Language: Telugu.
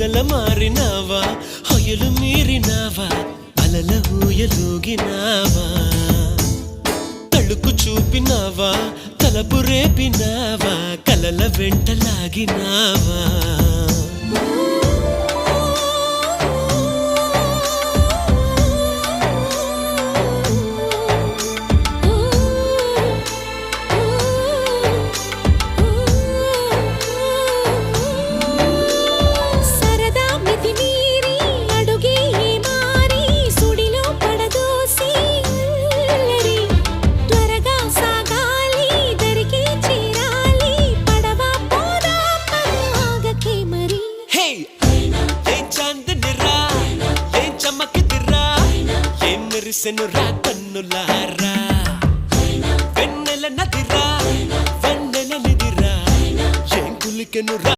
మొదల మారినావా హొయలు మీరినావా అలల ఊయలూగినావా తళుకు చూపినావా తలపు రేపినావా కలల వెంటలాగినావా మెరిసెనురా కన్నులారా వెన్నెల నదిరా వెన్నెల నిదిరా ఏం కులికెనురా